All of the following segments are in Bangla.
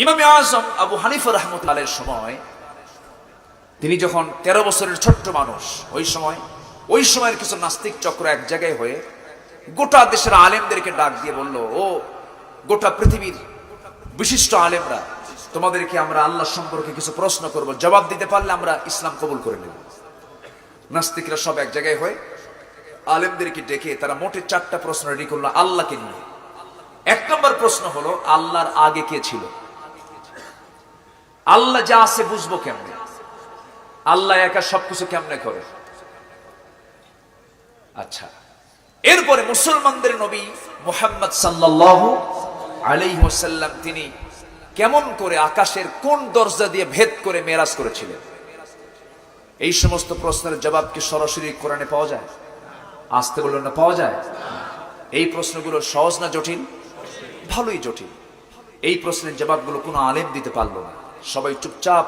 ইমামে আজম আবু হানিফা রাহমাতুল্লাহর সময় তিনি যখন 13 বছরের ছোট্ট মানুষ, ওই সময়ের কিছু নাস্তিক চক্র এক জায়গায় হয়ে গোটা দেশের আলেমদেরকে ডাক দিয়ে বলল, ও গোটা পৃথিবীর বিশিষ্ট আলেমরা, তোমাদেরকে আমরা আল্লাহ সম্পর্কে কিছু প্রশ্ন করব, জবাব দিতে পারলে আমরা ইসলাম কবুল করে নেব। নাস্তিকরা সব এক জায়গায় হয়ে আলেমদেরকে ডেকে তারা মোটে 4টা প্রশ্ন রেডি করলো আল্লাহকে নিয়ে। 1 নম্বর প্রশ্ন হলো, আল্লাহর আগে কে ছিল? আল্লাহ যা আছে বুঝবো কেমনে? আল্লাহ একা সবকিছু কেমনে করে? আচ্ছা, এরপরে মুসলমানদের নবী মুহাম্মদ সাল্লাল্লাহু আলাইহি ওয়াসাল্লাম তিনি কেমন করে আকাশের কোন দরজা দিয়ে ভেদ করে মেরাজ করেছিলেন? এই সমস্ত প্রশ্নের জবাব কি সরাসরি কোরআনে পাওয়া যায়? আসতে বললেন না, পাওয়া যায়? এই প্রশ্নগুলো সহজ না জটিল? ভালোই জটিল। এই প্রশ্নের জবাবগুলো কোনো আলেম দিতে পারলো না। সবাই চুপচাপ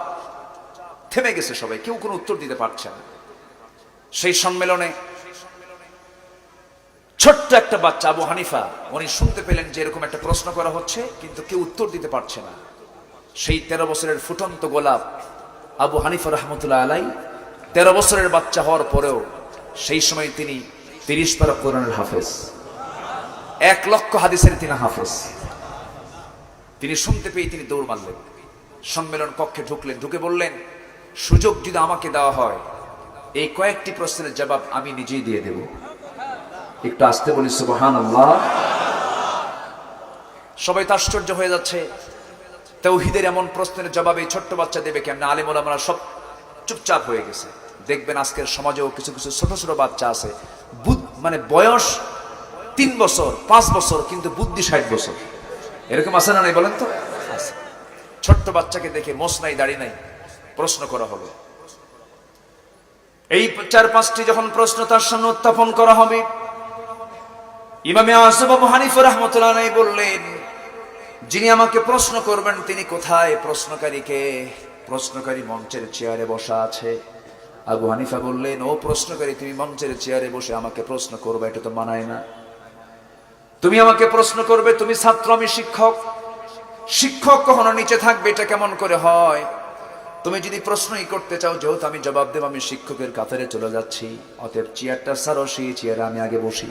থেমে গেছে, সবাই, কেউ কোনো উত্তর দিতে পারছে না। সেই সম্মেলনে ছোট্ট একটা বাচ্চা আবু হানিফা, উনি শুনতে পেলেন যে এরকম একটা প্রশ্ন করা হচ্ছে, কিন্তু কেউ উত্তর দিতে পারছে না। সেই 13 বছরের ফুটন্ত গোলাপ আবু হানিফা রহমতুল্লাহ আলাই 13 বছরের বাচ্চা হওয়ার পরেও সেই সময় তিনি 30 পারা কোরআনের হাফেজ, 1 লক্ষ হাদিসের তিনি হাফেজ। তিনি শুনতে পেয়ে তিনি দৌড় মারলেন, সম্মেলন কক্ষে ঢুকলেন, ঢুকে বললেন, সুযোগ যদি আমাকে দেওয়া হয় এই কয়েকটি প্রশ্নের জবাব আমি নিজেই দিয়ে দেব। একটু আসতে বলি সুবহানাল্লাহ। সবাই তো আশ্চর্য হয়ে যাচ্ছে, তাওহীদের এমন প্রশ্নের জবাব এই ছোট্ট বাচ্চা দেবে কেমনে? আলেম ওলামারা সব চুপচাপ হয়ে গেছে। দেখবেন আজকের সমাজেও কিছু কিছু ছোট ছোট বাচ্চা আছে, মানে বয়স 3 বছর 5 বছর, কিন্তু বুদ্ধি 60 বছর। এরকম আছে না নাই বলেন তো? আছে। ছোট্ট বাচ্চাকে দেখে মোছ নাই দাড়ি নাই, প্রশ্ন করা হবে। এই 4-5টি যখন প্রশ্ন তার সামনে উত্থাপন করা হবে, ইমামে আযম আবু হানিফা রাহমাতুল্লাহ আলাইহি বললেন, যিনি আমাকে প্রশ্ন করবেন তিনি কোথায়? প্রশ্নকারীকে? প্রশ্নকারী মঞ্চের চেয়ারে বসা আছে। আবু হানিফা বললেন, ও প্রশ্নকারী, তুমি মঞ্চের চেয়ারে বসে আমাকে প্রশ্ন করবে, এটা তো মানায় না। তুমি আমাকে প্রশ্ন করবে, তুমি ছাত্র, আমি শিক্ষক। শিক্ষক কখনো নিচে থাকবে, এটা কেমন করে হয়? তুমি যদি প্রশ্নই করতে চাও, যেহেতু আমি জবাব দেব, আমি শিক্ষকের কাতারে চলে যাচ্ছি, অতএব চেয়ারটা ছাড়ো, সেই চেয়ারে আমি আগে বসি।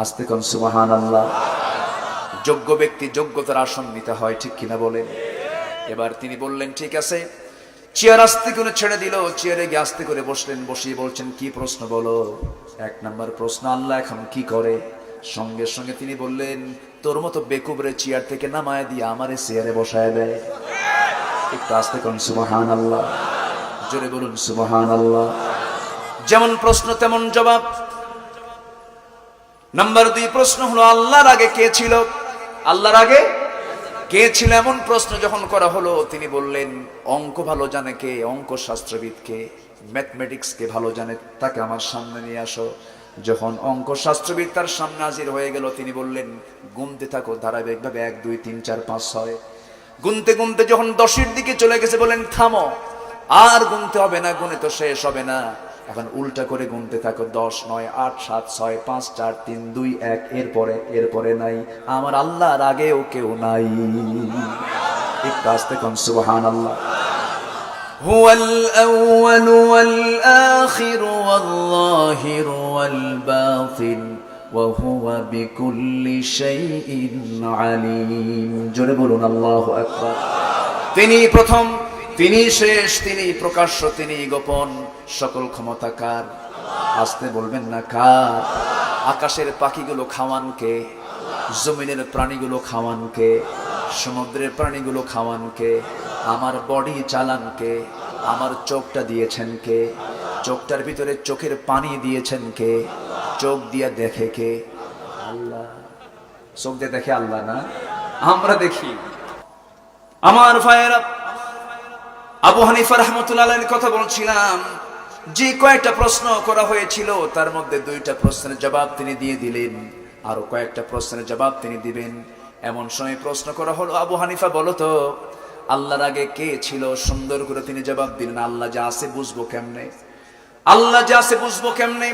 আস্তে কোন সুবহানাল্লাহ। যোগ্য ব্যক্তি যোগ্যতার আসন নিতে হয়, ঠিক কিনা বলেন? এবার তিনি বললেন, ঠিক আছে। চেয়ার আস্তে করে ছেড়ে দিল, চেয়ারে গিয়ে আস্তে করে বসলেন, বসিয়ে বলছেন, কি প্রশ্ন বলো? 1 নম্বর প্রশ্ন, আল্লাহ এখন কি করে? সঙ্গে সঙ্গে তিনি বললেন, তোর মতো বেকুবরে চেয়ার থেকে নামায় দিয়ে আমারে চেয়ারে বসায় দেয়। একটু আস্তে কোন সুবহানাল্লাহ, জোরে বলুন সুবহানাল্লাহ। যেমন প্রশ্ন তেমন জবাব। নাম্বার 2 প্রশ্ন হলো, আল্লাহর আগে কে ছিল? আল্লাহর আগে কে ছিল? এমন প্রশ্ন যখন করা হলো, তিনি বললেন, অঙ্ক ভালো জানে কে? অঙ্ক শাস্ত্রবিদকে, ম্যাথমেটিক্স কে ভালো জানে, তাকে আমার সামনে নিয়ে আসো। যখন অঙ্ক শাস্ত্রবিদ তার সামনে হাজির হয়ে গেল, তিনি বললেন, গুনতে থাকো ধারাবাহিকভাবে, 1 2 3 4 5 6। গুনতে গুনতে যখন 10-এর দিকে চলে গেছে, বলেন, থামো, আর গুনতে হবে না, গুনে তো শেষ হবে না, এখন উল্টা করে গুনতে থাকো, 10 9 8 7 6 5 4 3 2 1। এরপরে নাই, আমার আল্লাহর আগেও কেউ নাই। একটু আস্তে কোন সুবহানাল্লাহ। হুয়াল আউয়ালু ওয়াল আখিরু ওয়াল যাহিরু ওয়াল বাতিন ওয়া হুয়া বিকুল্লি শাইইন আলীম। জোরে বলুন আল্লাহু আকবার। তিনি প্রথম, তিনি শেষ, তিনি প্রকাশ্য, তিনি গোপন, সকল ক্ষমতা কার? আসতে বলবেন না, কার? আকাশের পাখিগুলো খাওয়ান কে? জমিনের প্রাণীগুলো খাওয়ান কে? সমুদ্রের প্রাণীগুলো খাওয়ান কে? আমার বডি চালান কে? আমার চোখটা দিয়েছেন কে? চোখটার ভিতরে চোখের পানি দিয়েছেন কে? চোখ দিয়ে দেখে কে? আল্লাহ। চোখ দিয়ে দেখে আল্লাহ না, আমরা দেখি। আমার ভাইয়েরা, আবু হানিফা রাহমাতুল্লাহ আলাইহির কথা বলছিলাম। যে কয়েকটা প্রশ্ন করা হয়েছিল, তার মধ্যে 2টা প্রশ্নের জবাব তিনি দিয়ে দিলেন, আরো কয়েকটা প্রশ্নের জবাব তিনি দিবেন। এমন সময় প্রশ্ন করা হলো, আবু হানিফা বলো তো, আল্লাহর আগে কে ছিল? সুন্দর করে তিনি জবাব দিলেন, আল্লাহ যা আছে বুঝবো কেমনে? আল্লাহ যা আছে বুঝবো কেমনে?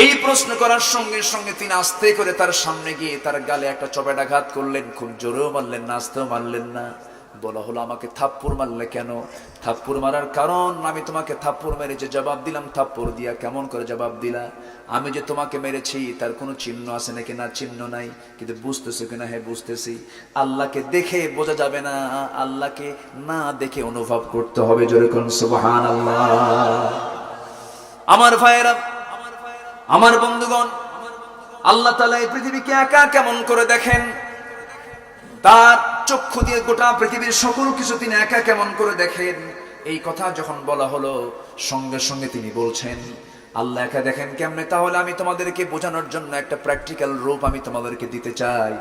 এই প্রশ্ন করার সঙ্গে সঙ্গে তিনি আস্তে করে তার সামনে গিয়ে তার গালে একটা চপেটাঘাত করলেন, খুব জোরেও মারলেন না, আস্তেও মারলেন না। বলা হলো, আমাকে থাপ্পড় মারলে কেন? থাপ্পড় মারার কারণ, আমি তোমাকে থাপ্পড় মেরে যে জবাব দিলাম, থাপ্পড় দিয়া কেমন করে জবাব দিলা? আমি যে তোমাকে মেরেছি তার কোনো চিহ্ন আছে নাকি? না, চিহ্ন নাই। কিন্তু বুঝতেছো কিনা? হ্যাঁ বুঝতেছি। আল্লাহকে দেখে বোঝা যাবে না, আল্লাহকে না দেখে অনুভব করতে হবে। জোরে কোন সুবহানাল্লাহ। আমার ভাইয়েরা, আমার বন্ধুগণ, আল্লাহ তাআলা এই পৃথিবীকে একা কেমন করে দেখেন? তার চক্ষু দিয়ে গোটা পৃথিবীর সকল কিছু তিনি একা কেমন করে দেখেন? এই কথা যখন বলা হলো, সঙ্গে সঙ্গে তিনি বলছেন, আল্লাহ একা দেখেন কেমনে? তাহলে আমি তোমাদেরকে বোঝানোর জন্য একটা প্র্যাকটিক্যাল রূপ আমি তোমাদেরকে দিতে চাই।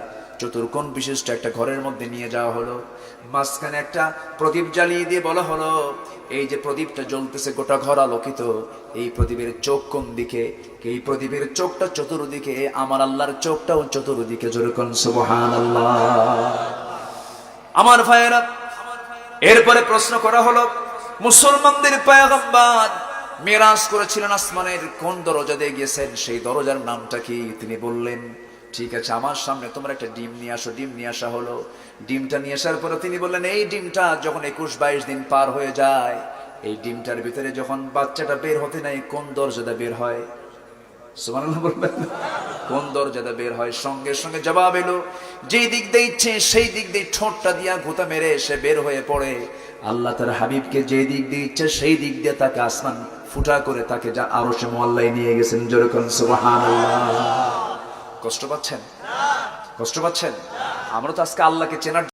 চতুর্কোণ বিশিষ্ট একটা ঘরের মধ্যে নিয়ে যাওয়া হলো, মাঝখানে একটা প্রদীপ জ্বালিয়ে দিয়ে বলা হলো, এই যে প্রদীপটা জ্বলতেছে, গোটা ঘর আলোকিত, এই প্রদীপের চোখ কোন দিকে? এই প্রদীপের চোখটা চতুর্দিকে, আমার আল্লাহর চোখটাও চতুর্দিকে। জোরে কোন সুবহানাল্লাহ। আমার ভাইয়েরা, এরপরে প্রশ্ন করা হলো, মুসলমানদের পয়গম্বর মিরাজ করেছিলেন, আসমানের কোন দরজা দিয়ে গিয়েছেন, সেই দরজার নামটা কি? তিনি বললেন, ঠিক আছে, আমার সামনে তোমরা একটা ডিম নিয়ে আসো। ডিম নিয়ে আসা হলো। ডিমটা নিয়ে আসার পরে তিনি বললেন, এই ডিমটা যখন 21-22 দিন পার হয়ে যায়, এই ডিমটার ভিতরে যখন বাচ্চাটা বের হতে নাই, কোন দরজাটা বের হয়? সুবহানাল্লাহ বলবেন। কোন দরজাটা বের হয়? সঙ্গে সঙ্গে জবাব এলো, যেই দিক দিয়ে ইচ্ছে সেই দিক দিয়ে ঠোঁটটা দিয়া ঘুতা মেরে সে বের হয়ে পড়ে। আল্লাহ তার হাবিবকে যে দিক দিয়ে ইচ্ছে সেই দিক দিয়ে তাকে আসমান ফুটা করে তাকে যা আরশে মুআল্লায় নিয়ে গেছেন। জোরে কোন সুবহানাল্লাহ। কষ্ট পাচ্ছেন? কষ্ট পাচ্ছেন? আমরা তো আজকে আল্লাহকে চেনার